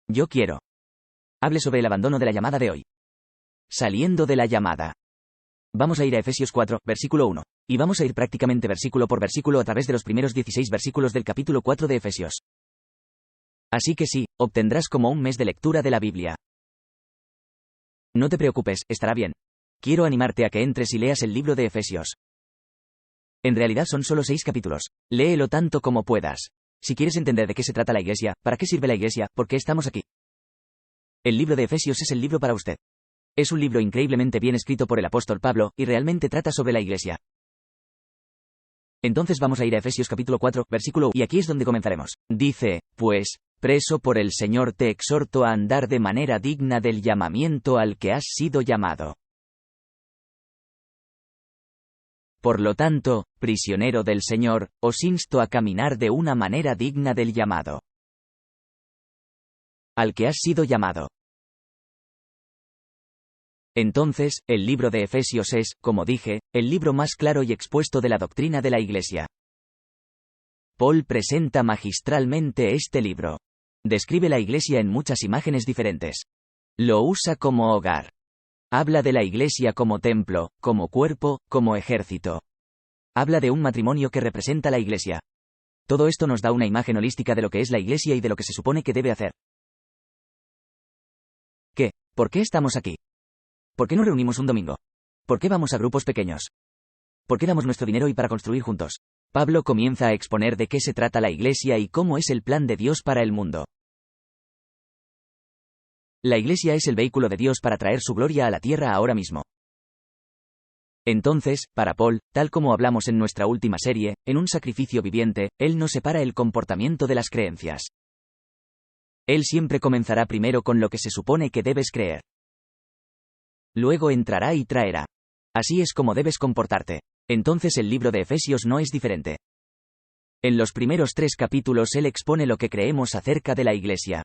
Yo quiero. Hable sobre el abandono de la llamada de hoy. Saliendo de la llamada. Vamos a ir a Efesios 4, versículo 1. Y vamos a ir prácticamente versículo por versículo a través de los primeros 16 versículos del capítulo 4 de Efesios. Así que sí, obtendrás como un mes de lectura de la Biblia. No te preocupes, estará bien. Quiero animarte a que entres y leas el libro de Efesios. En realidad son solo 6 capítulos. Léelo tanto como puedas. Si quieres entender de qué se trata la iglesia, para qué sirve la iglesia, por qué estamos aquí. El libro de Efesios es el libro para usted. Es un libro increíblemente bien escrito por el apóstol Pablo, y realmente trata sobre la iglesia. Entonces vamos a ir a Efesios capítulo 4, versículo 1, y aquí es donde comenzaremos. Dice, pues, preso por el Señor te exhorto a andar de manera digna del llamamiento al que has sido llamado. Por lo tanto, prisionero del Señor, os insto a caminar de una manera digna del llamado al que has sido llamado. Entonces, el libro de Efesios es, como dije, el libro más claro y expuesto de la doctrina de la Iglesia. Paul presenta magistralmente este libro. Describe la Iglesia en muchas imágenes diferentes. Lo usa como hogar. Habla de la Iglesia como templo, como cuerpo, como ejército. Habla de un matrimonio que representa la Iglesia. Todo esto nos da una imagen holística de lo que es la Iglesia y de lo que se supone que debe hacer. ¿Qué? ¿Por qué estamos aquí? ¿Por qué nos reunimos un domingo? ¿Por qué vamos a grupos pequeños? ¿Por qué damos nuestro dinero y para construir juntos? Pablo comienza a exponer de qué se trata la Iglesia y cómo es el plan de Dios para el mundo. La Iglesia es el vehículo de Dios para traer su gloria a la tierra ahora mismo. Entonces, para Paul, tal como hablamos en nuestra última serie, en un sacrificio viviente, él no separa el comportamiento de las creencias. Él siempre comenzará primero con lo que se supone que debes creer. Luego entrará y traerá. Así es como debes comportarte. Entonces el libro de Efesios no es diferente. En los primeros 3 capítulos él expone lo que creemos acerca de la Iglesia.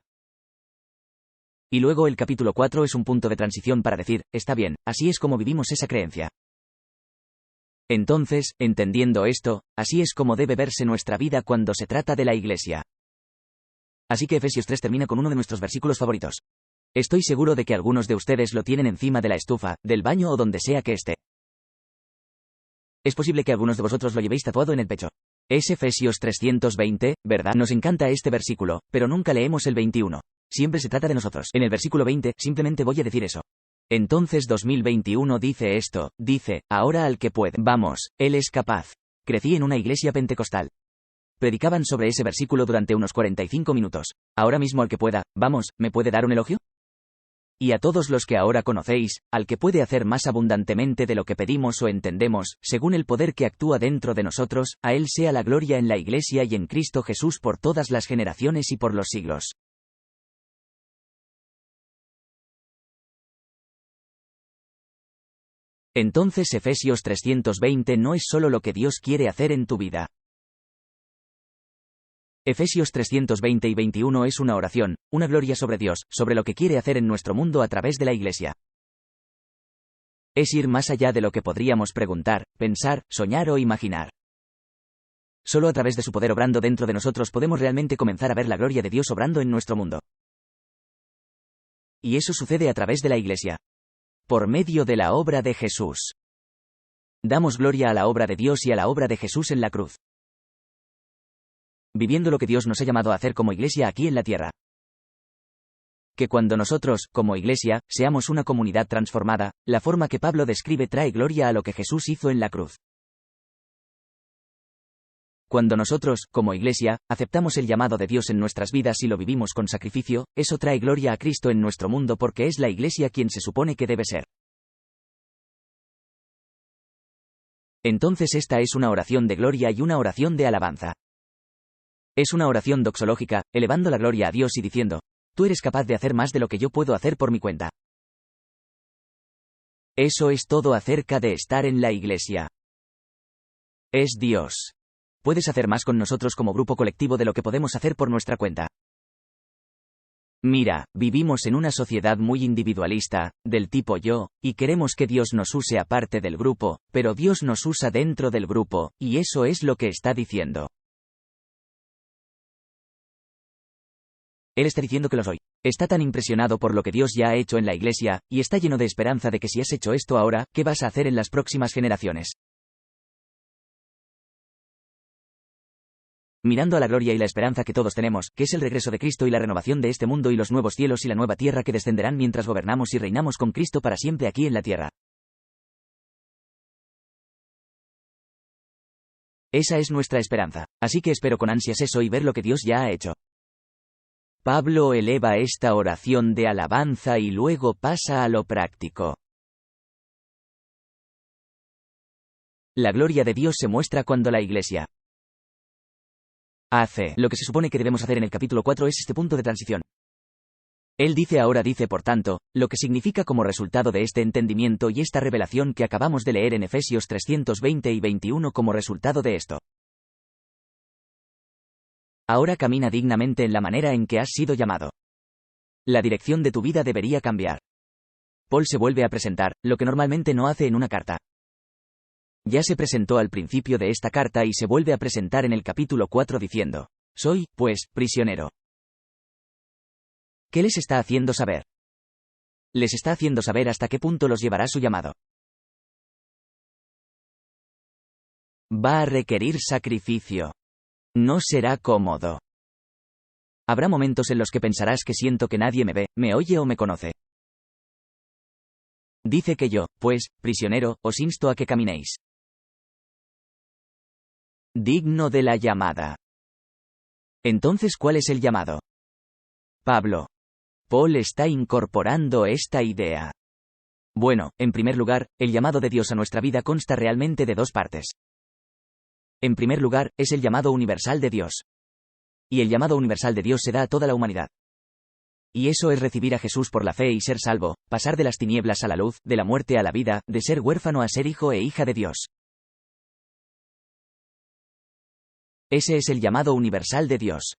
Y luego el capítulo 4 es un punto de transición para decir, está bien, así es como vivimos esa creencia. Entonces, entendiendo esto, así es como debe verse nuestra vida cuando se trata de la Iglesia. Así que Efesios 3 termina con uno de nuestros versículos favoritos. Estoy seguro de que algunos de ustedes lo tienen encima de la estufa, del baño o donde sea que esté. Es posible que algunos de vosotros lo llevéis tatuado en el pecho. Es Efesios 320, ¿verdad? Nos encanta este versículo, pero nunca leemos el 21. Siempre se trata de nosotros. En el versículo 20, simplemente voy a decir eso. Entonces 2021 dice esto, dice, ahora al que puede. Vamos, él es capaz. Crecí en una iglesia pentecostal. Predicaban sobre ese versículo durante unos 45 minutos. Ahora mismo al que pueda, vamos, ¿me puede dar un elogio? Y a todos los que ahora conocéis, al que puede hacer más abundantemente de lo que pedimos o entendemos, según el poder que actúa dentro de nosotros, a él sea la gloria en la Iglesia y en Cristo Jesús por todas las generaciones y por los siglos. Entonces Efesios 320 no es solo lo que Dios quiere hacer en tu vida. Efesios 320 y 21 es una oración, una gloria sobre Dios, sobre lo que quiere hacer en nuestro mundo a través de la Iglesia. Es ir más allá de lo que podríamos preguntar, pensar, soñar o imaginar. Solo a través de su poder obrando dentro de nosotros podemos realmente comenzar a ver la gloria de Dios obrando en nuestro mundo. Y eso sucede a través de la Iglesia. Por medio de la obra de Jesús. Damos gloria a la obra de Dios y a la obra de Jesús en la cruz. Viviendo lo que Dios nos ha llamado a hacer como Iglesia aquí en la tierra. Que cuando nosotros, como Iglesia, seamos una comunidad transformada, la forma que Pablo describe trae gloria a lo que Jesús hizo en la cruz. Cuando nosotros, como Iglesia, aceptamos el llamado de Dios en nuestras vidas y lo vivimos con sacrificio, eso trae gloria a Cristo en nuestro mundo porque es la Iglesia quien se supone que debe ser. Entonces esta es una oración de gloria y una oración de alabanza. Es una oración doxológica, elevando la gloria a Dios y diciendo, tú eres capaz de hacer más de lo que yo puedo hacer por mi cuenta. Eso es todo acerca de estar en la Iglesia. Es Dios. Puedes hacer más con nosotros como grupo colectivo de lo que podemos hacer por nuestra cuenta. Mira, vivimos en una sociedad muy individualista, del tipo yo, y queremos que Dios nos use aparte del grupo, pero Dios nos usa dentro del grupo, y eso es lo que está diciendo. Él está diciendo que lo soy. Está tan impresionado por lo que Dios ya ha hecho en la iglesia, y está lleno de esperanza de que si has hecho esto ahora, ¿qué vas a hacer en las próximas generaciones? Mirando a la gloria y la esperanza que todos tenemos, que es el regreso de Cristo y la renovación de este mundo y los nuevos cielos y la nueva tierra que descenderán mientras gobernamos y reinamos con Cristo para siempre aquí en la tierra. Esa es nuestra esperanza. Así que espero con ansias eso y ver lo que Dios ya ha hecho. Pablo eleva esta oración de alabanza y luego pasa a lo práctico. La gloria de Dios se muestra cuando la iglesia hace lo que se supone que debemos hacer en el capítulo 4 es este punto de transición. Él dice ahora por tanto, lo que significa como resultado de este entendimiento y esta revelación que acabamos de leer en Efesios 3:20 y 21 como resultado de esto. Ahora camina dignamente en la manera en que has sido llamado. La dirección de tu vida debería cambiar. Paul se vuelve a presentar, lo que normalmente no hace en una carta. Ya se presentó al principio de esta carta y se vuelve a presentar en el capítulo 4 diciendo: soy, pues, prisionero. ¿Qué les está haciendo saber? Les está haciendo saber hasta qué punto los llevará su llamado. Va a requerir sacrificio. No será cómodo. Habrá momentos en los que pensarás que siento que nadie me ve, me oye o me conoce. Dice que yo, pues, prisionero, os insto a que caminéis digno de la llamada. Entonces, ¿cuál es el llamado? Paul está incorporando esta idea. Bueno, en primer lugar, el llamado de Dios a nuestra vida consta realmente de dos partes. En primer lugar, es el llamado universal de Dios. Y el llamado universal de Dios se da a toda la humanidad. Y eso es recibir a Jesús por la fe y ser salvo, pasar de las tinieblas a la luz, de la muerte a la vida, de ser huérfano a ser hijo e hija de Dios. Ese es el llamado universal de Dios.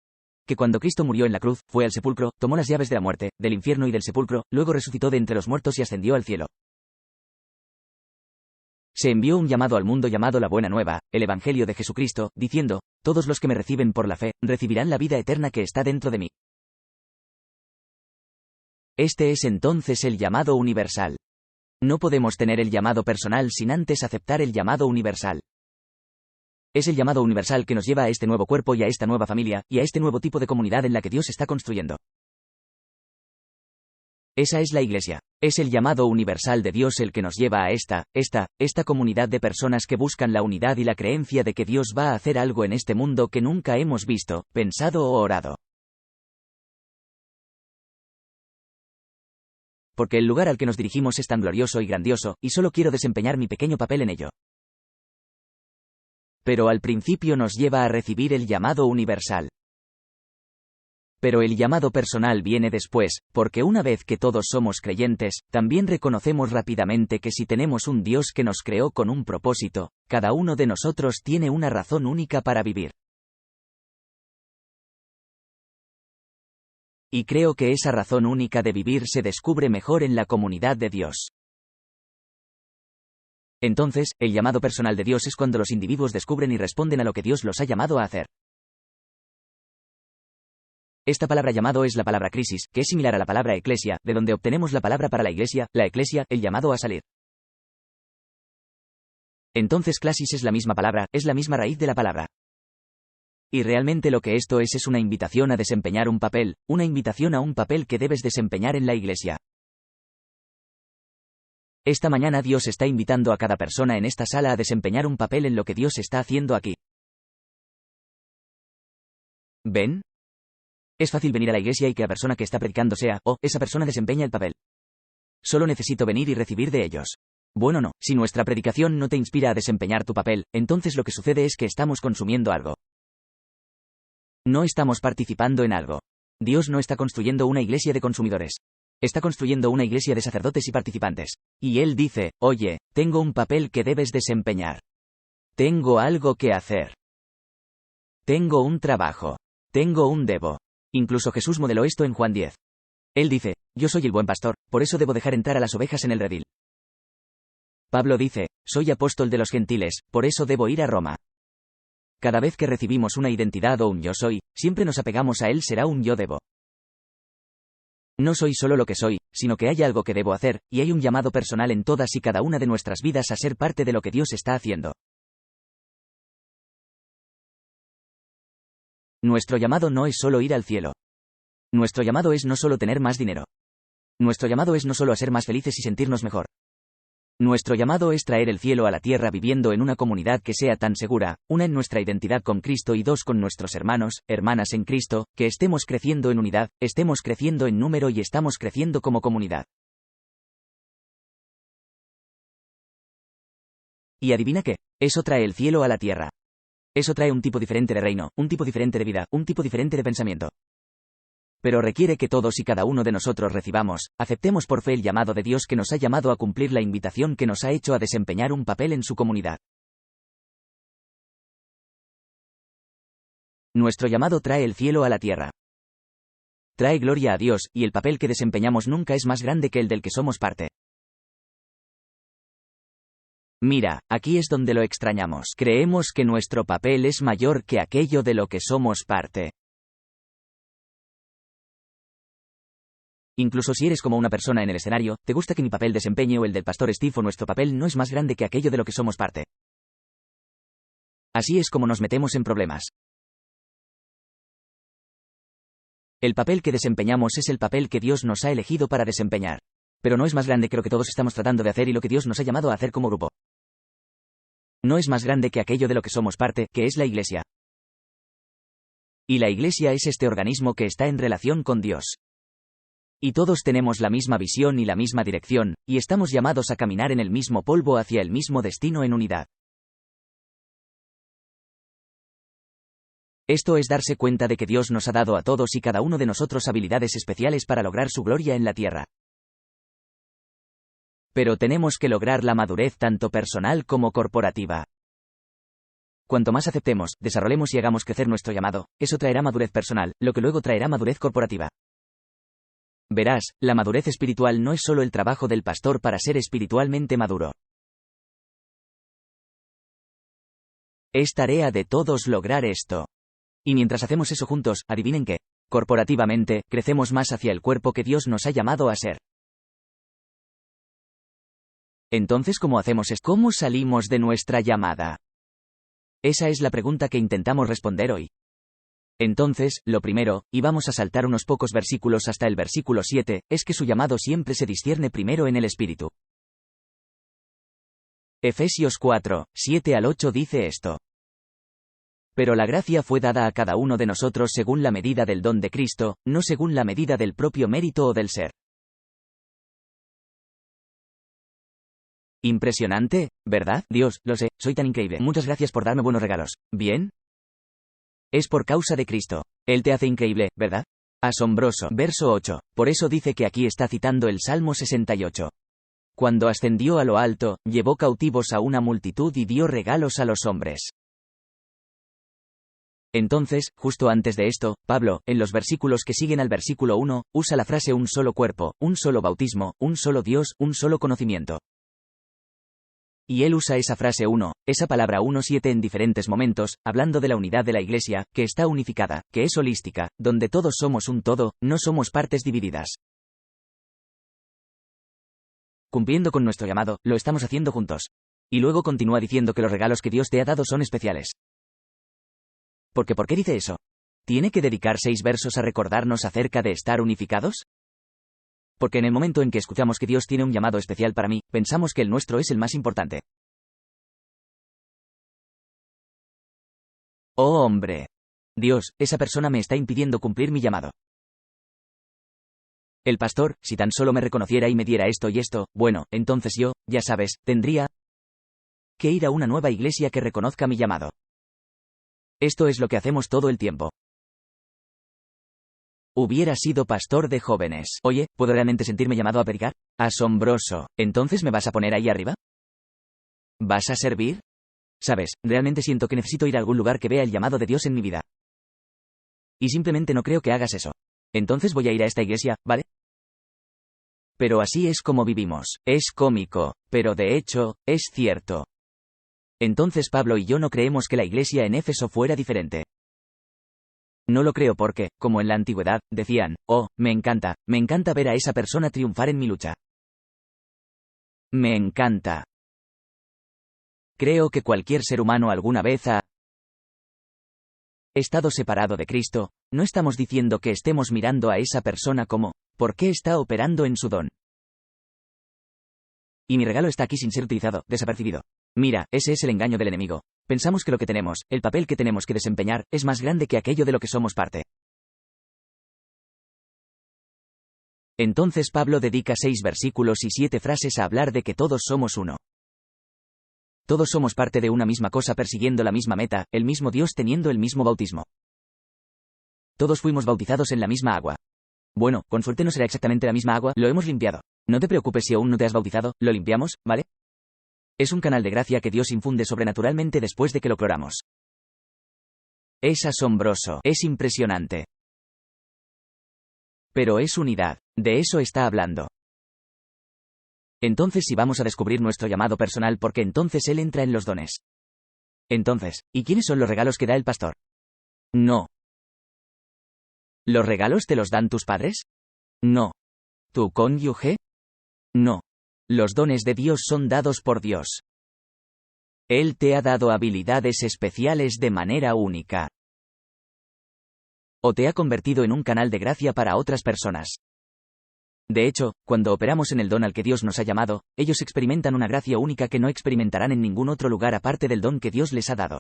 Que cuando Cristo murió en la cruz, fue al sepulcro, tomó las llaves de la muerte, del infierno y del sepulcro, luego resucitó de entre los muertos y ascendió al cielo. Se envió un llamado al mundo llamado la Buena Nueva, el Evangelio de Jesucristo, diciendo: todos los que me reciben por la fe, recibirán la vida eterna que está dentro de mí. Este es entonces el llamado universal. No podemos tener el llamado personal sin antes aceptar el llamado universal. Es el llamado universal que nos lleva a este nuevo cuerpo y a esta nueva familia, y a este nuevo tipo de comunidad en la que Dios está construyendo. Esa es la iglesia. Es el llamado universal de Dios el que nos lleva a esta comunidad de personas que buscan la unidad y la creencia de que Dios va a hacer algo en este mundo que nunca hemos visto, pensado o orado. Porque el lugar al que nos dirigimos es tan glorioso y grandioso, y solo quiero desempeñar mi pequeño papel en ello. Pero al principio nos lleva a recibir el llamado universal. Pero el llamado personal viene después, porque una vez que todos somos creyentes, también reconocemos rápidamente que si tenemos un Dios que nos creó con un propósito, cada uno de nosotros tiene una razón única para vivir. Y creo que esa razón única de vivir se descubre mejor en la comunidad de Dios. Entonces, el llamado personal de Dios es cuando los individuos descubren y responden a lo que Dios los ha llamado a hacer. Esta palabra llamado es la palabra crisis, que es similar a la palabra eclesia, de donde obtenemos la palabra para la eclesia, el llamado a salir. Entonces clasis es la misma palabra, es la misma raíz de la palabra. Y realmente lo que esto es una invitación a desempeñar un papel, una invitación a un papel que debes desempeñar en la iglesia. Esta mañana Dios está invitando a cada persona en esta sala a desempeñar un papel en lo que Dios está haciendo aquí. ¿Ven? Es fácil venir a la iglesia y que la persona que está predicando sea, esa persona desempeña el papel. Solo necesito venir y recibir de ellos. Bueno, no, si nuestra predicación no te inspira a desempeñar tu papel, entonces lo que sucede es que estamos consumiendo algo. No estamos participando en algo. Dios no está construyendo una iglesia de consumidores. Está construyendo una iglesia de sacerdotes y participantes. Y Él dice: oye, tengo un papel que debes desempeñar. Tengo algo que hacer. Tengo un trabajo. Tengo un debo. Incluso Jesús modeló esto en Juan 10. Él dice: yo soy el buen pastor, por eso debo dejar entrar a las ovejas en el redil. Pablo dice: soy apóstol de los gentiles, por eso debo ir a Roma. Cada vez que recibimos una identidad o un yo soy, siempre nos apegamos a él será un yo debo. No soy solo lo que soy, sino que hay algo que debo hacer, y hay un llamado personal en todas y cada una de nuestras vidas a ser parte de lo que Dios está haciendo. Nuestro llamado no es solo ir al cielo. Nuestro llamado es no solo tener más dinero. Nuestro llamado es no solo a ser más felices y sentirnos mejor. Nuestro llamado es traer el cielo a la tierra viviendo en una comunidad que sea tan segura, una en nuestra identidad con Cristo y dos con nuestros hermanos, hermanas en Cristo, que estemos creciendo en unidad, estemos creciendo en número y estamos creciendo como comunidad. ¿Y adivina qué? Eso trae el cielo a la tierra. Eso trae un tipo diferente de reino, un tipo diferente de vida, un tipo diferente de pensamiento. Pero requiere que todos y cada uno de nosotros recibamos, aceptemos por fe el llamado de Dios que nos ha llamado a cumplir la invitación que nos ha hecho a desempeñar un papel en su comunidad. Nuestro llamado trae el cielo a la tierra. Trae gloria a Dios, y el papel que desempeñamos nunca es más grande que el del que somos parte. Mira, aquí es donde lo extrañamos. Creemos que nuestro papel es mayor que aquello de lo que somos parte. Incluso si eres como una persona en el escenario, te gusta que mi papel desempeñe o el del pastor Steve o nuestro papel no es más grande que aquello de lo que somos parte. Así es como nos metemos en problemas. El papel que desempeñamos es el papel que Dios nos ha elegido para desempeñar. Pero no es más grande que lo que todos estamos tratando de hacer y lo que Dios nos ha llamado a hacer como grupo. No es más grande que aquello de lo que somos parte, que es la Iglesia. Y la Iglesia es este organismo que está en relación con Dios. Y todos tenemos la misma visión y la misma dirección, y estamos llamados a caminar en el mismo polvo hacia el mismo destino en unidad. Esto es darse cuenta de que Dios nos ha dado a todos y cada uno de nosotros habilidades especiales para lograr su gloria en la tierra. Pero tenemos que lograr la madurez tanto personal como corporativa. Cuanto más aceptemos, desarrollemos y hagamos crecer nuestro llamado, eso traerá madurez personal, lo que luego traerá madurez corporativa. Verás, la madurez espiritual no es solo el trabajo del pastor para ser espiritualmente maduro. Es tarea de todos lograr esto. Y mientras hacemos eso juntos, adivinen qué, corporativamente, crecemos más hacia el cuerpo que Dios nos ha llamado a ser. Entonces, ¿cómo hacemos esto? ¿Cómo salimos de nuestra llamada? Esa es la pregunta que intentamos responder hoy. Entonces, lo primero, y vamos a saltar unos pocos versículos hasta el versículo 7, es que su llamado siempre se discierne primero en el Espíritu. Efesios 4, 7 al 8 dice esto. Pero la gracia fue dada a cada uno de nosotros según la medida del don de Cristo, no según la medida del propio mérito o del ser. Impresionante, ¿verdad? Dios, lo sé, soy tan increíble. Muchas gracias por darme buenos regalos. ¿Bien? Es por causa de Cristo. Él te hace increíble, ¿verdad? Asombroso. Verso 8. Por eso dice que aquí está citando el Salmo 68. Cuando ascendió a lo alto, llevó cautivos a una multitud y dio regalos a los hombres. Entonces, justo antes de esto, Pablo, en los versículos que siguen al versículo 1, usa la frase un solo cuerpo, un solo bautismo, un solo Dios, un solo conocimiento. Y él usa esa frase esa palabra 1-7 en diferentes momentos, hablando de la unidad de la Iglesia, que está unificada, que es holística, donde todos somos un todo, no somos partes divididas. Cumpliendo con nuestro llamado, lo estamos haciendo juntos. Y luego continúa diciendo que los regalos que Dios te ha dado son especiales. ¿Por qué dice eso? ¿Tiene que dedicar 6 versos a recordarnos acerca de estar unificados? Porque en el momento en que escuchamos que Dios tiene un llamado especial para mí, pensamos que el nuestro es el más importante. Oh hombre. Dios, esa persona me está impidiendo cumplir mi llamado. El pastor, si tan solo me reconociera y me diera esto y esto, bueno, entonces yo, ya sabes, tendría que ir a una nueva iglesia que reconozca mi llamado. Esto es lo que hacemos todo el tiempo. Hubiera sido pastor de jóvenes. Oye, ¿puedo realmente sentirme llamado a predicar? Asombroso. ¿Entonces me vas a poner ahí arriba? ¿Vas a servir? Sabes, realmente siento que necesito ir a algún lugar que vea el llamado de Dios en mi vida. Y simplemente no creo que hagas eso. Entonces voy a ir a esta iglesia, ¿vale? Pero así es como vivimos. Es cómico, pero de hecho, es cierto. Entonces Pablo y yo no creemos que la iglesia en Éfeso fuera diferente. No lo creo porque, como en la antigüedad, decían, oh, me encanta ver a esa persona triunfar en mi lucha. Me encanta. Creo que cualquier ser humano alguna vez ha estado separado de Cristo. No estamos diciendo que estemos mirando a esa persona como, ¿por qué está operando en su don? Y mi regalo está aquí sin ser utilizado, desapercibido. Mira, ese es el engaño del enemigo. Pensamos que lo que tenemos, el papel que tenemos que desempeñar, es más grande que aquello de lo que somos parte. Entonces Pablo dedica 6 versículos y 7 frases a hablar de que todos somos uno. Todos somos parte de una misma cosa persiguiendo la misma meta, el mismo Dios teniendo el mismo bautismo. Todos fuimos bautizados en la misma agua. Bueno, con suerte no será exactamente la misma agua, lo hemos limpiado. No te preocupes si aún no te has bautizado, lo limpiamos, ¿vale? Es un canal de gracia que Dios infunde sobrenaturalmente después de que lo cloramos. Es asombroso, es impresionante. Pero es unidad, de eso está hablando. Entonces si vamos a descubrir nuestro llamado personal porque entonces Él entra en los dones. Entonces, ¿y quiénes son los regalos que da el pastor? No. ¿Los regalos te los dan tus padres? No. ¿Tu cónyuge? No. Los dones de Dios son dados por Dios. Él te ha dado habilidades especiales de manera única. O te ha convertido en un canal de gracia para otras personas. De hecho, cuando operamos en el don al que Dios nos ha llamado, ellos experimentan una gracia única que no experimentarán en ningún otro lugar aparte del don que Dios les ha dado.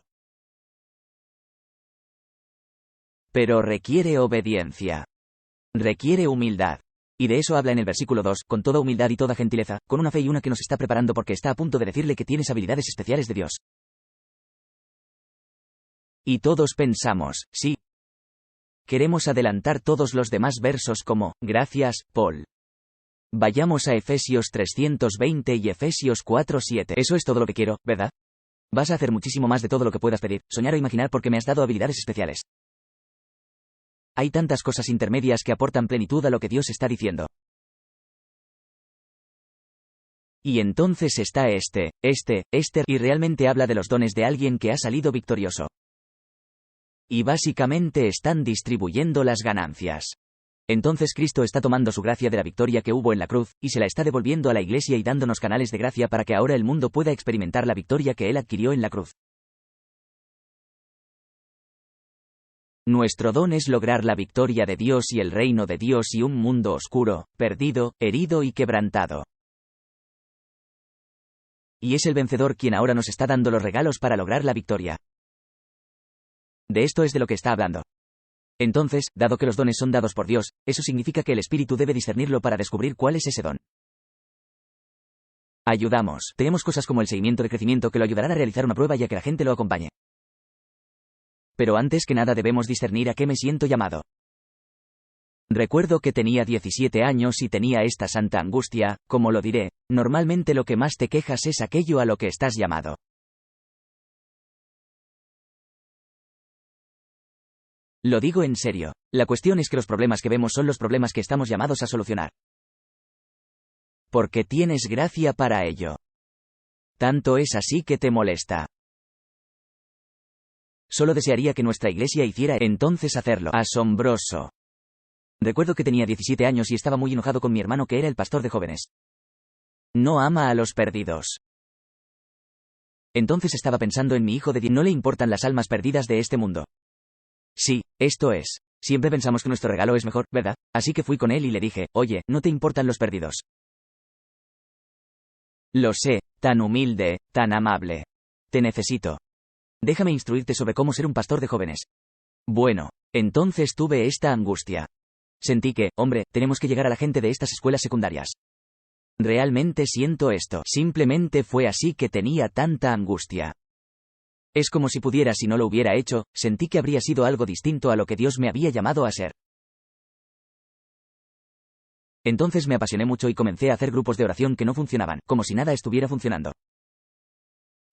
Pero requiere obediencia. Requiere humildad. Y de eso habla en el versículo 2, con toda humildad y toda gentileza, con una fe y una que nos está preparando porque está a punto de decirle que tienes habilidades especiales de Dios. Y todos pensamos, sí. Queremos adelantar todos los demás versos como, gracias, Paul. Vayamos a Efesios 320 y Efesios 4:7. Eso es todo lo que quiero, ¿verdad? Vas a hacer muchísimo más de todo lo que puedas pedir, soñar o imaginar porque me has dado habilidades especiales. Hay tantas cosas intermedias que aportan plenitud a lo que Dios está diciendo. Y entonces está y realmente habla de los dones de alguien que ha salido victorioso. Y básicamente están distribuyendo las ganancias. Entonces Cristo está tomando su gracia de la victoria que hubo en la cruz, y se la está devolviendo a la iglesia y dándonos canales de gracia para que ahora el mundo pueda experimentar la victoria que Él adquirió en la cruz. Nuestro don es lograr la victoria de Dios y el reino de Dios y un mundo oscuro, perdido, herido y quebrantado. Y es el vencedor quien ahora nos está dando los regalos para lograr la victoria. De esto es de lo que está hablando. Entonces, dado que los dones son dados por Dios, eso significa que el Espíritu debe discernirlo para descubrir cuál es ese don. Ayudamos. Tenemos cosas como el seguimiento de crecimiento que lo ayudarán a realizar una prueba y a que la gente lo acompañe. Pero antes que nada debemos discernir a qué me siento llamado. Recuerdo que tenía 17 años y tenía esta santa angustia, como lo diré, normalmente lo que más te quejas es aquello a lo que estás llamado. Lo digo en serio. La cuestión es que los problemas que vemos son los problemas que estamos llamados a solucionar. Porque tienes gracia para ello. Tanto es así que te molesta. Solo desearía que nuestra iglesia hiciera entonces hacerlo. Asombroso. Recuerdo que tenía 17 años y estaba muy enojado con mi hermano que era el pastor de jóvenes. No ama a los perdidos. Entonces estaba pensando en mi hijo de 10. No le importan las almas perdidas de este mundo. Sí, esto es. Siempre pensamos que nuestro regalo es mejor, ¿verdad? Así que fui con él y le dije, oye, no te importan los perdidos. Lo sé, tan humilde, tan amable. Te necesito. Déjame instruirte sobre cómo ser un pastor de jóvenes. Bueno, entonces tuve esta angustia. Sentí que, hombre, tenemos que llegar a la gente de estas escuelas secundarias. Realmente siento esto. Simplemente fue así que tenía tanta angustia. Es como si pudiera si no lo hubiera hecho, sentí que habría sido algo distinto a lo que Dios me había llamado a ser. Entonces me apasioné mucho y comencé a hacer grupos de oración que no funcionaban, como si nada estuviera funcionando.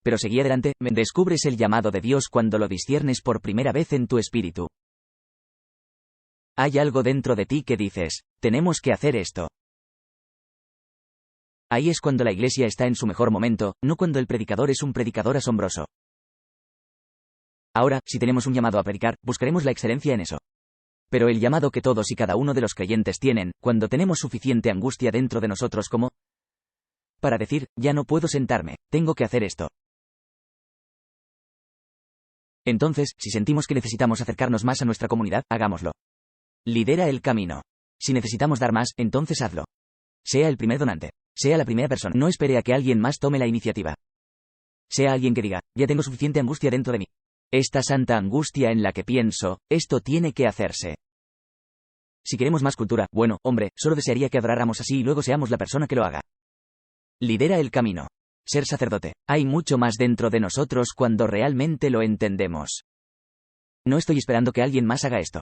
Pero seguí adelante, descubres el llamado de Dios cuando lo disciernes por primera vez en tu espíritu. Hay algo dentro de ti que dices, tenemos que hacer esto. Ahí es cuando la iglesia está en su mejor momento, no cuando el predicador es un predicador asombroso. Ahora, si tenemos un llamado a predicar, buscaremos la excelencia en eso. Pero el llamado que todos y cada uno de los creyentes tienen, cuando tenemos suficiente angustia dentro de nosotros como para decir, ya no puedo sentarme, tengo que hacer esto. Entonces, si sentimos que necesitamos acercarnos más a nuestra comunidad, hagámoslo. Lidera el camino. Si necesitamos dar más, entonces hazlo. Sea el primer donante. Sea la primera persona. No espere a que alguien más tome la iniciativa. Sea alguien que diga, ya tengo suficiente angustia dentro de mí. Esta santa angustia en la que pienso, esto tiene que hacerse. Si queremos más cultura, bueno, hombre, solo desearía que adoráramos así y luego seamos la persona que lo haga. Lidera el camino. Ser sacerdote. Hay mucho más dentro de nosotros cuando realmente lo entendemos. No estoy esperando que alguien más haga esto.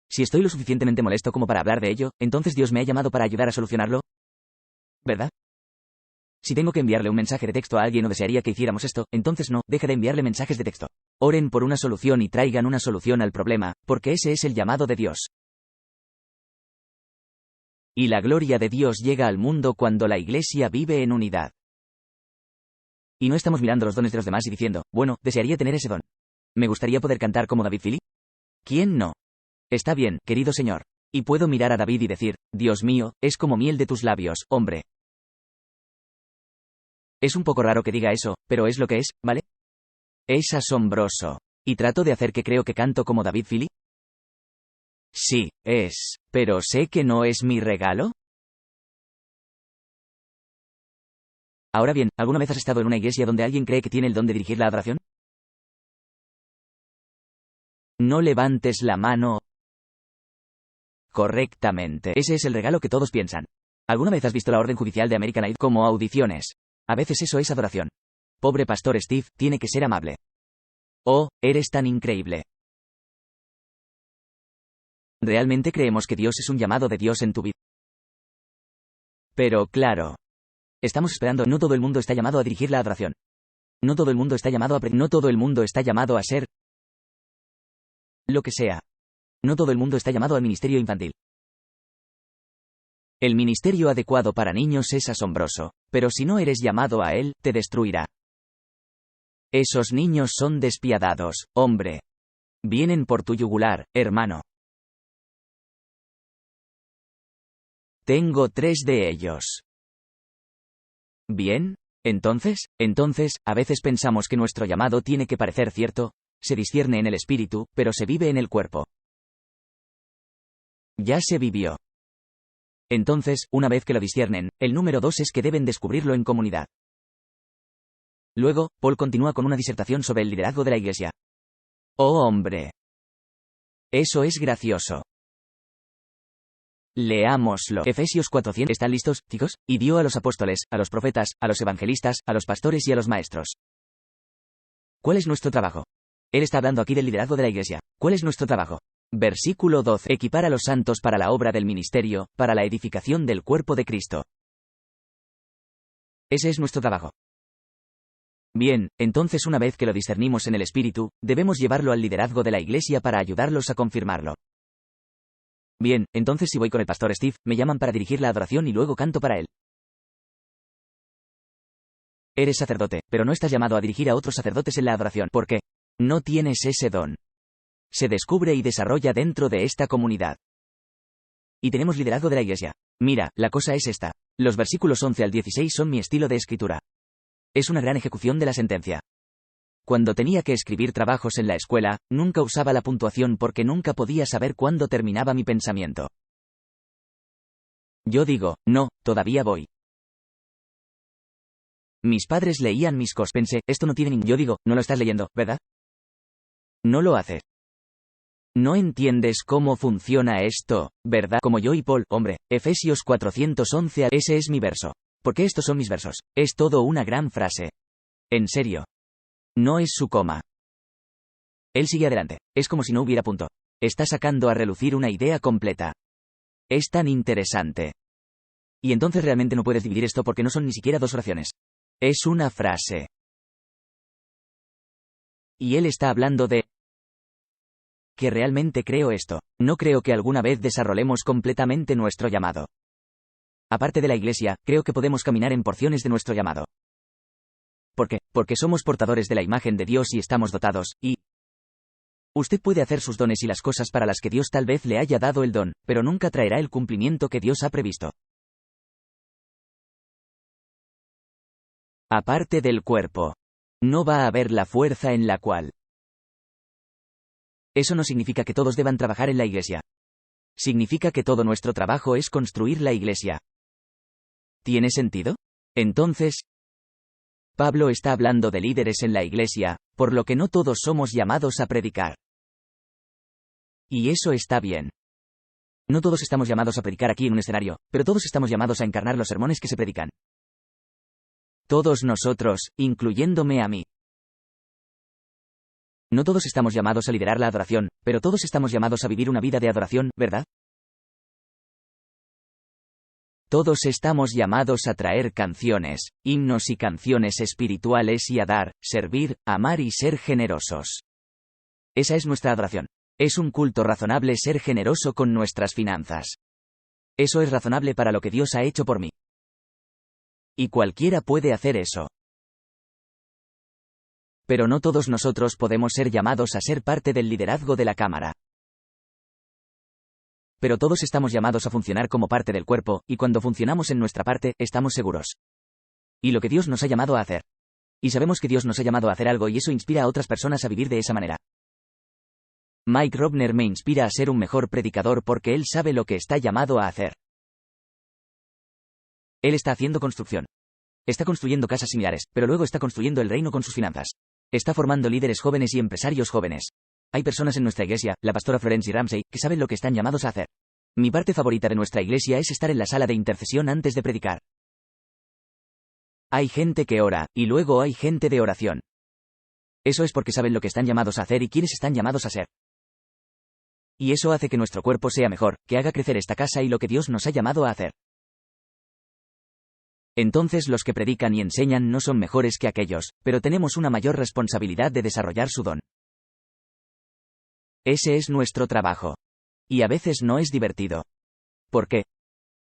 Si estoy lo suficientemente molesto como para hablar de ello, entonces Dios me ha llamado para ayudar a solucionarlo. ¿Verdad? Si tengo que enviarle un mensaje de texto a alguien o desearía que hiciéramos esto, entonces no, deje de enviarle mensajes de texto. Oren por una solución y traigan una solución al problema, porque ese es el llamado de Dios. Y la gloria de Dios llega al mundo cuando la iglesia vive en unidad. Y no estamos mirando los dones de los demás y diciendo, bueno, desearía tener ese don. ¿Me gustaría poder cantar como David Philly? ¿Quién no? Está bien, querido Señor. Y puedo mirar a David y decir, Dios mío, es como miel de tus labios, hombre. Es un poco raro que diga eso, pero es lo que es, ¿vale? Es asombroso. ¿Y trato de hacer que creo que canto como David Philly? Sí, es, pero sé que no es mi regalo. Ahora bien, ¿alguna vez has estado en una iglesia donde alguien cree que tiene el don de dirigir la adoración? No levantes la mano correctamente. Ese es el regalo que todos piensan. ¿Alguna vez has visto la orden judicial de American Idol como audiciones? A veces eso es adoración. Pobre pastor Steve, tiene que ser amable. Oh, eres tan increíble. ¿Realmente creemos que Dios es un llamado de Dios en tu vida? Pero claro. Estamos esperando, no todo el mundo está llamado a dirigir la adoración. No todo el mundo está llamado a no todo el mundo está llamado a ser lo que sea. No todo el mundo está llamado al ministerio infantil. El ministerio adecuado para niños es asombroso, pero si no eres llamado a él, te destruirá. Esos niños son despiadados, hombre. Vienen por tu yugular, hermano. Tengo 3 de ellos. Bien, entonces, a veces pensamos que nuestro llamado tiene que parecer cierto, se discierne en el espíritu, pero se vive en el cuerpo. Ya se vivió. Entonces, una vez que lo disciernen, el número 2 es que deben descubrirlo en comunidad. Luego, Paul continúa con una disertación sobre el liderazgo de la iglesia. ¡Oh, hombre! Eso es gracioso. Leámoslo. Efesios 400. ¿Están listos, chicos? Y dio a los apóstoles, a los profetas, a los evangelistas, a los pastores y a los maestros. ¿Cuál es nuestro trabajo? Él está hablando aquí del liderazgo de la iglesia. ¿Cuál es nuestro trabajo? Versículo 12. Equipar a los santos para la obra del ministerio, para la edificación del cuerpo de Cristo. Ese es nuestro trabajo. Bien, entonces una vez que lo discernimos en el espíritu, debemos llevarlo al liderazgo de la iglesia para ayudarlos a confirmarlo. Bien, entonces si voy con el pastor Steve, me llaman para dirigir la adoración y luego canto para él. Eres sacerdote, pero no estás llamado a dirigir a otros sacerdotes en la adoración. ¿Por qué? No tienes ese don. Se descubre y desarrolla dentro de esta comunidad. Y tenemos liderazgo de la iglesia. Mira, la cosa es esta. Los versículos 11 al 16 son mi estilo de escritura. Es una gran ejecución de la sentencia. Cuando tenía que escribir trabajos en la escuela, nunca usaba la puntuación porque nunca podía saber cuándo terminaba mi pensamiento. Yo digo, no, todavía voy. Mis padres leían mis cosas. Pensé, esto no tiene ningún... Yo digo, no lo estás leyendo, ¿verdad? No lo haces. No entiendes cómo funciona esto, ¿verdad? Como yo y Paul, hombre, Efesios 411, ese es mi verso. Porque estos son mis versos. Es todo una gran frase. En serio. No es su coma. Él sigue adelante. Es como si no hubiera punto. Está sacando a relucir una idea completa. Es tan interesante. Y entonces realmente no puedes dividir esto porque no son ni siquiera 2 oraciones. Es una frase. Y él está hablando de... que realmente creo esto. No creo que alguna vez desarrollemos completamente nuestro llamado. Aparte de la iglesia, creo que podemos caminar en porciones de nuestro llamado. ¿Por qué? Porque somos portadores de la imagen de Dios y estamos dotados, y Usted puede hacer sus dones y las cosas para las que Dios tal vez le haya dado el don, pero nunca traerá el cumplimiento que Dios ha previsto. Aparte del cuerpo, no va a haber la fuerza en la cual. Eso no significa que todos deban trabajar en la iglesia. Significa que todo nuestro trabajo es construir la iglesia. ¿Tiene sentido? Entonces, Pablo está hablando de líderes en la iglesia, por lo que no todos somos llamados a predicar. Y eso está bien. No todos estamos llamados a predicar aquí en un escenario, pero todos estamos llamados a encarnar los sermones que se predican. Todos nosotros, incluyéndome a mí. No todos estamos llamados a liderar la adoración, pero todos estamos llamados a vivir una vida de adoración, ¿verdad? Todos estamos llamados a traer canciones, himnos y canciones espirituales y a dar, servir, amar y ser generosos. Esa es nuestra adoración. Es un culto razonable ser generoso con nuestras finanzas. Eso es razonable para lo que Dios ha hecho por mí. Y cualquiera puede hacer eso. Pero no todos nosotros podemos ser llamados a ser parte del liderazgo de la cámara. Pero todos estamos llamados a funcionar como parte del cuerpo, y cuando funcionamos en nuestra parte, estamos seguros. Y lo que Dios nos ha llamado a hacer. Y sabemos que Dios nos ha llamado a hacer algo y eso inspira a otras personas a vivir de esa manera. Mike Robner me inspira a ser un mejor predicador porque él sabe lo que está llamado a hacer. Él está haciendo construcción. Está construyendo casas similares, pero luego está construyendo el reino con sus finanzas. Está formando líderes jóvenes y empresarios jóvenes. Hay personas en nuestra iglesia, la pastora Florence y Ramsey, que saben lo que están llamados a hacer. Mi parte favorita de nuestra iglesia es estar en la sala de intercesión antes de predicar. Hay gente que ora, y luego hay gente de oración. Eso es porque saben lo que están llamados a hacer y quiénes están llamados a ser. Y eso hace que nuestro cuerpo sea mejor, que haga crecer esta casa y lo que Dios nos ha llamado a hacer. Entonces los que predican y enseñan no son mejores que aquellos, pero tenemos una mayor responsabilidad de desarrollar su don. Ese es nuestro trabajo. Y a veces no es divertido. ¿Por qué?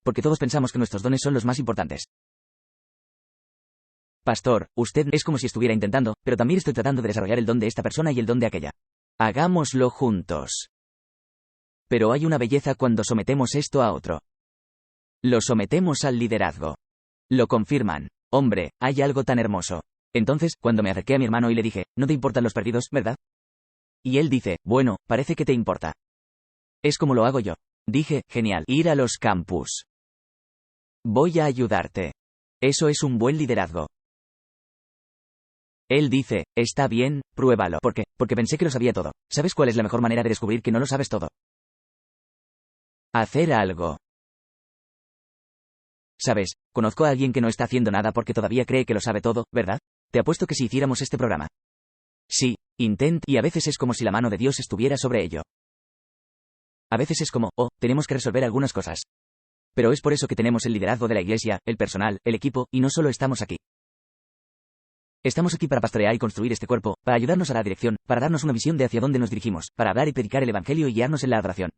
Porque todos pensamos que nuestros dones son los más importantes. Pastor, usted es como si estuviera intentando, pero también estoy tratando de desarrollar el don de esta persona y el don de aquella. Hagámoslo juntos. Pero hay una belleza cuando sometemos esto a otro. Lo sometemos al liderazgo. Lo confirman. Hombre, hay algo tan hermoso. Entonces, cuando me acerqué a mi hermano y le dije, ¿no te importan los perdidos, verdad? Y él dice, bueno, parece que te importa. Es como lo hago yo. Dije, genial, ir a los campus. Voy a ayudarte. Eso es un buen liderazgo. Él dice, está bien, pruébalo. ¿Por qué? Porque pensé que lo sabía todo. ¿Sabes cuál es la mejor manera de descubrir que no lo sabes todo? Hacer algo. ¿Sabes? Conozco a alguien que no está haciendo nada porque todavía cree que lo sabe todo, ¿verdad? Te apuesto que si hiciéramos este programa. Sí, y a veces es como si la mano de Dios estuviera sobre ello. A veces es como, tenemos que resolver algunas cosas. Pero es por eso que tenemos el liderazgo de la iglesia, el personal, el equipo, y no solo estamos aquí. Estamos aquí para pastorear y construir este cuerpo, para ayudarnos a la dirección, para darnos una visión de hacia dónde nos dirigimos, para hablar y predicar el evangelio y guiarnos en la adoración.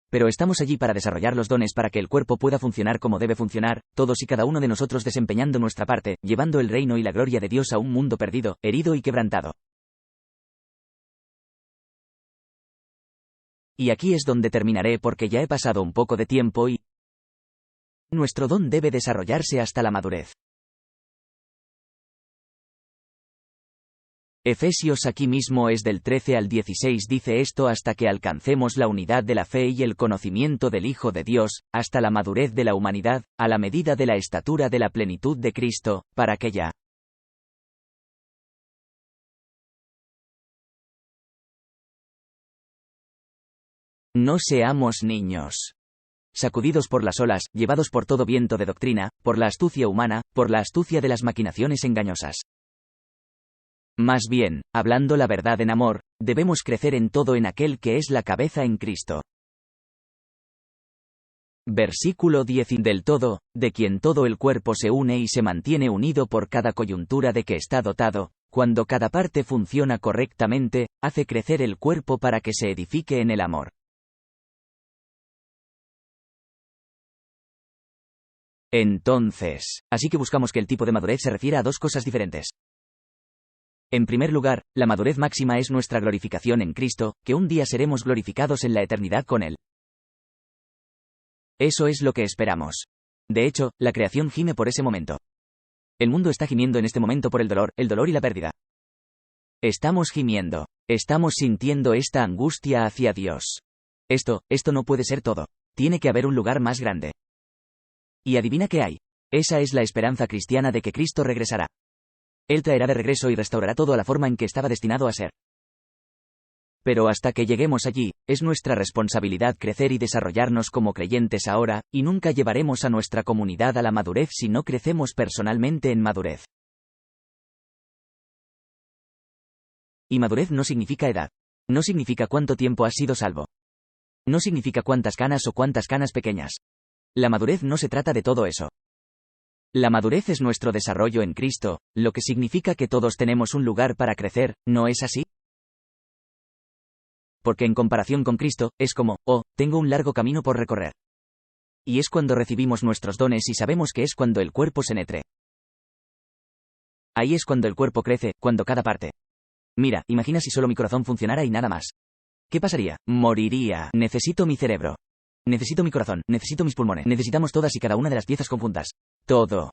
Pero estamos allí para desarrollar los dones para que el cuerpo pueda funcionar como debe funcionar, todos y cada uno de nosotros desempeñando nuestra parte, llevando el reino y la gloria de Dios a un mundo perdido, herido y quebrantado. Y aquí es donde terminaré porque ya he pasado un poco de tiempo y nuestro don debe desarrollarse hasta la madurez. Efesios aquí mismo es del 13 al 16 dice esto hasta que alcancemos la unidad de la fe y el conocimiento del Hijo de Dios, hasta la madurez de la humanidad, a la medida de la estatura de la plenitud de Cristo, para que ya no seamos niños. Sacudidos por las olas, llevados por todo viento de doctrina, por la astucia humana, por la astucia de las maquinaciones engañosas. Más bien, hablando la verdad en amor, debemos crecer en todo en aquel que es la cabeza en Cristo. Versículo 10 del todo, de quien todo el cuerpo se une y se mantiene unido por cada coyuntura de que está dotado, cuando cada parte funciona correctamente, hace crecer el cuerpo para que se edifique en el amor. Entonces, así que buscamos que el tipo de madurez se refiera a dos cosas diferentes. En primer lugar, la madurez máxima es nuestra glorificación en Cristo, que un día seremos glorificados en la eternidad con Él. Eso es lo que esperamos. De hecho, la creación gime por ese momento. El mundo está gimiendo en este momento por el dolor y la pérdida. Estamos gimiendo. Estamos sintiendo esta angustia hacia Dios. Esto no puede ser todo. Tiene que haber un lugar más grande. ¿Y adivina qué hay? Esa es la esperanza cristiana de que Cristo regresará. Él traerá de regreso y restaurará todo a la forma en que estaba destinado a ser. Pero hasta que lleguemos allí, es nuestra responsabilidad crecer y desarrollarnos como creyentes ahora, y nunca llevaremos a nuestra comunidad a la madurez si no crecemos personalmente en madurez. Y madurez no significa edad. No significa cuánto tiempo has sido salvo. No significa cuántas canas o cuántas canas pequeñas. La madurez no se trata de todo eso. La madurez es nuestro desarrollo en Cristo, lo que significa que todos tenemos un lugar para crecer, ¿no es así? Porque en comparación con Cristo, es como, tengo un largo camino por recorrer. Y es cuando recibimos nuestros dones y sabemos que es cuando el cuerpo se nutre. Ahí es cuando el cuerpo crece, cuando cada parte. Mira, imagina si solo mi corazón funcionara y nada más. ¿Qué pasaría? Moriría. Necesito mi cerebro. Necesito mi corazón, necesito mis pulmones. Necesitamos todas y cada una de las piezas conjuntas. Todo.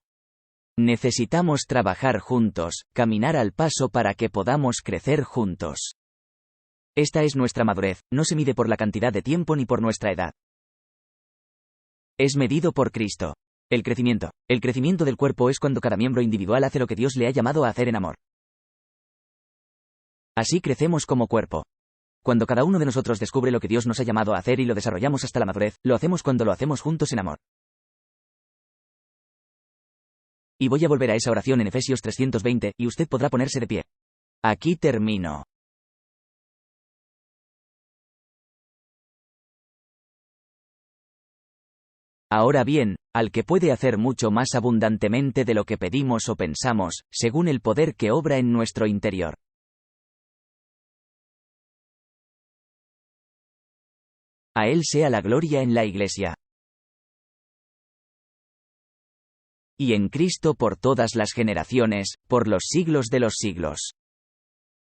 Necesitamos trabajar juntos, caminar al paso para que podamos crecer juntos. Esta es nuestra madurez, no se mide por la cantidad de tiempo ni por nuestra edad. Es medido por Cristo. El crecimiento del cuerpo es cuando cada miembro individual hace lo que Dios le ha llamado a hacer en amor. Así crecemos como cuerpo. Cuando cada uno de nosotros descubre lo que Dios nos ha llamado a hacer y lo desarrollamos hasta la madurez, lo hacemos cuando lo hacemos juntos en amor. Y voy a volver a esa oración en Efesios 3:20, y usted podrá ponerse de pie. Aquí termino. Ahora bien, al que puede hacer mucho más abundantemente de lo que pedimos o pensamos, según el poder que obra en nuestro interior. A Él sea la gloria en la Iglesia. Y en Cristo por todas las generaciones, por los siglos de los siglos.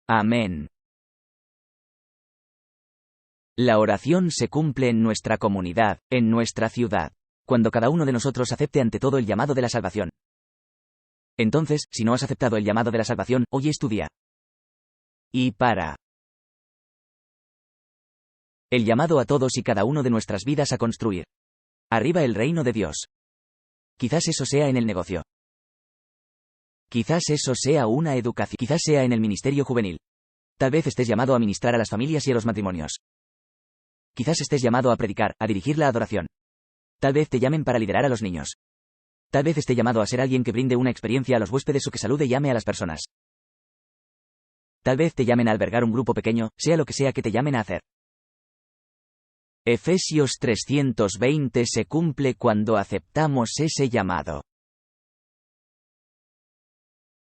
Amén. La oración se cumple en nuestra comunidad, en nuestra ciudad, cuando cada uno de nosotros acepte ante todo el llamado de la salvación. Entonces, si no has aceptado el llamado de la salvación, hoy es tu día. Y para el llamado a todos y cada uno de nuestras vidas a construir arriba el reino de Dios. Quizás eso sea en el negocio. Quizás eso sea una educación. Quizás sea en el ministerio juvenil. Tal vez estés llamado a ministrar a las familias y a los matrimonios. Quizás estés llamado a predicar, a dirigir la adoración. Tal vez te llamen para liderar a los niños. Tal vez esté llamado a ser alguien que brinde una experiencia a los huéspedes o que salude y llame a las personas. Tal vez te llamen a albergar un grupo pequeño, sea lo que sea que te llamen a hacer. Efesios 3:20 se cumple cuando aceptamos ese llamado.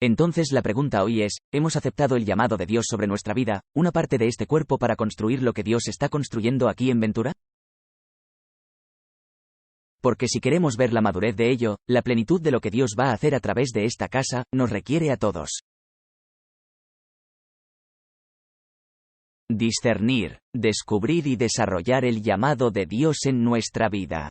Entonces la pregunta hoy es, ¿hemos aceptado el llamado de Dios sobre nuestra vida, una parte de este cuerpo para construir lo que Dios está construyendo aquí en Ventura? Porque si queremos ver la madurez de ello, la plenitud de lo que Dios va a hacer a través de esta casa, nos requiere a todos. Discernir, descubrir y desarrollar el llamado de Dios en nuestra vida.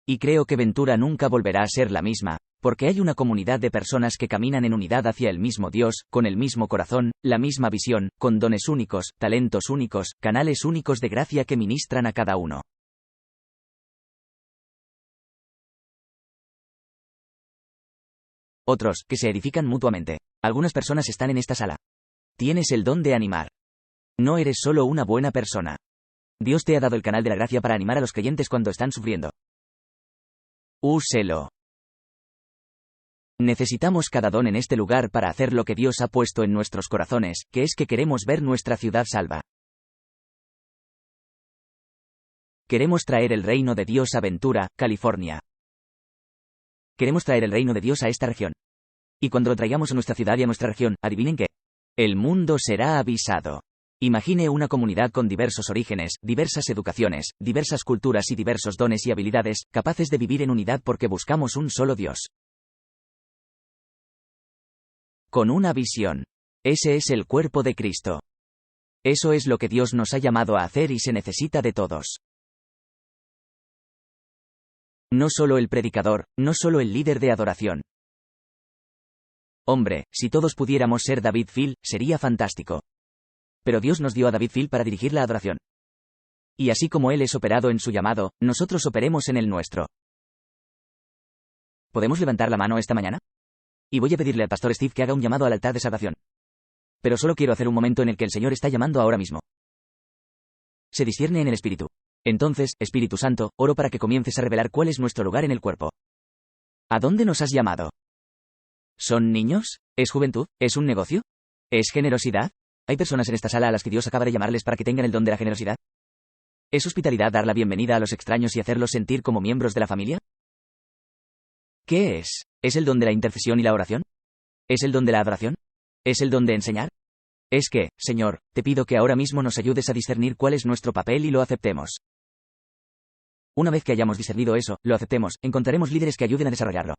Y creo que Ventura nunca volverá a ser la misma, porque hay una comunidad de personas que caminan en unidad hacia el mismo Dios, con el mismo corazón, la misma visión, con dones únicos, talentos únicos, canales únicos de gracia que ministran a cada uno. Otros, que se edifican mutuamente. Algunas personas están en esta sala. Tienes el don de animar. No eres solo una buena persona. Dios te ha dado el canal de la gracia para animar a los creyentes cuando están sufriendo. Úselo. Necesitamos cada don en este lugar para hacer lo que Dios ha puesto en nuestros corazones, que es que queremos ver nuestra ciudad salva. Queremos traer el reino de Dios a Ventura, California. Queremos traer el reino de Dios a esta región. Y cuando lo traigamos a nuestra ciudad y a nuestra región, adivinen qué. El mundo será avisado. Imagine una comunidad con diversos orígenes, diversas educaciones, diversas culturas y diversos dones y habilidades, capaces de vivir en unidad porque buscamos un solo Dios. Con una visión. Ese es el cuerpo de Cristo. Eso es lo que Dios nos ha llamado a hacer y se necesita de todos. No solo el predicador, no solo el líder de adoración. Hombre, si todos pudiéramos ser David Phil, sería fantástico. Pero Dios nos dio a David Phil para dirigir la adoración. Y así como Él es operado en su llamado, nosotros operemos en el nuestro. ¿Podemos levantar la mano esta mañana? Y voy a pedirle al pastor Steve que haga un llamado al altar de salvación. Pero solo quiero hacer un momento en el que el Señor está llamando ahora mismo. Se discierne en el Espíritu. Entonces, Espíritu Santo, oro para que comiences a revelar cuál es nuestro lugar en el cuerpo. ¿A dónde nos has llamado? ¿Son niños? ¿Es juventud? ¿Es un negocio? ¿Es generosidad? ¿Hay personas en esta sala a las que Dios acaba de llamarles para que tengan el don de la generosidad? ¿Es hospitalidad dar la bienvenida a los extraños y hacerlos sentir como miembros de la familia? ¿Qué es? ¿Es el don de la intercesión y la oración? ¿Es el don de la adoración? ¿Es el don de enseñar? Es que, Señor, te pido que ahora mismo nos ayudes a discernir cuál es nuestro papel y lo aceptemos. Una vez que hayamos discernido eso, lo aceptemos, encontraremos líderes que ayuden a desarrollarlo.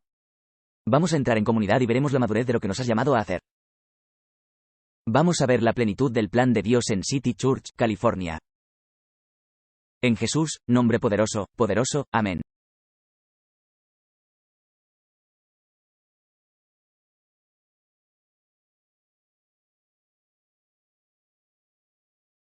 Vamos a entrar en comunidad y veremos la madurez de lo que nos has llamado a hacer. Vamos a ver la plenitud del plan de Dios en City Church, California. En Jesús, nombre poderoso, poderoso, amén.